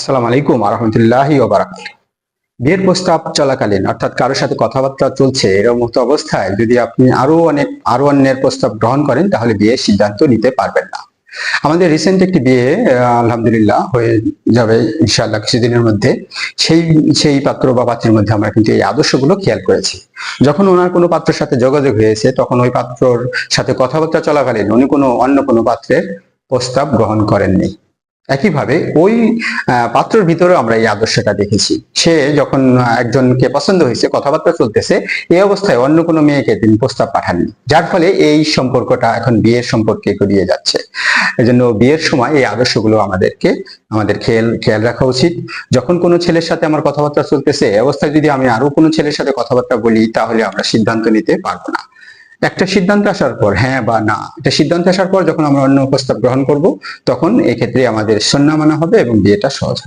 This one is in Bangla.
আসসালামু আলাইকুম ওয়া রাহমাতুল্লাহি ওয়া বারাকাতুহু। বিয়ের প্রস্তাব চলাকালীন অর্থাৎ কারোর সাথে কথাবার্তা চলছে এরকম মতো অবস্থায় যদি আপনি আরো অন্যের প্রস্তাব গ্রহণ করেন তাহলে বিয়ের সিদ্ধান্ত নিতে পারবেন না। আমাদের রিসেন্ট একটি বিয়ে আলহামদুলিল্লাহ হয়ে যাবে ইনশাআল্লাহ কিছুদিনের মধ্যে। সেই সেই পাত্র বা পাত্রের মধ্যে আমরা কিন্তু এই আদর্শগুলো খেয়াল করেছি। যখন ওনার কোনো পাত্রের সাথে যোগাযোগ হয়েছে তখন ওই পাত্রর সাথে কথাবার্তা চলাকালীন উনি অন্য কোনো পাত্রের প্রস্তাব গ্রহণ করেননি। একইভাবে ওই পাত্রর ভিতরেও আমরা এই আদর্শটা দেখেছি। সে যখন একজনকে পছন্দ হয়েছে, কথাবার্তা চলতেছে, এই অবস্থায় অন্য কোনো মেয়েকে তিনি প্রস্তাব পাঠাননি, যার ফলে এই সম্পর্কটা এখন বিয়ের সম্পর্কে গড়িয়ে যাচ্ছে। এজন্য বিয়ের সময় এই আদর্শগুলো আমাদের খেয়াল রাখা উচিত। যখন কোনো ছেলের সাথে আমার কথাবার্তা চলতেছে, এই অবস্থায় যদি আমি আরো কোনো ছেলের সাথে কথাবার্তা বলি তাহলে আমরা সিদ্ধান্ত নিতে পারবো না। একটা সিদ্ধান্ত আসার পর, হ্যাঁ বা না, একটা সিদ্ধান্ত আসার পর যখন আমরা অন্য প্রস্তাব গ্রহণ করব, তখন এক্ষেত্রে আমাদের সুন্নাহ মানা হবে এবং বিয়েটা সহজ হবে।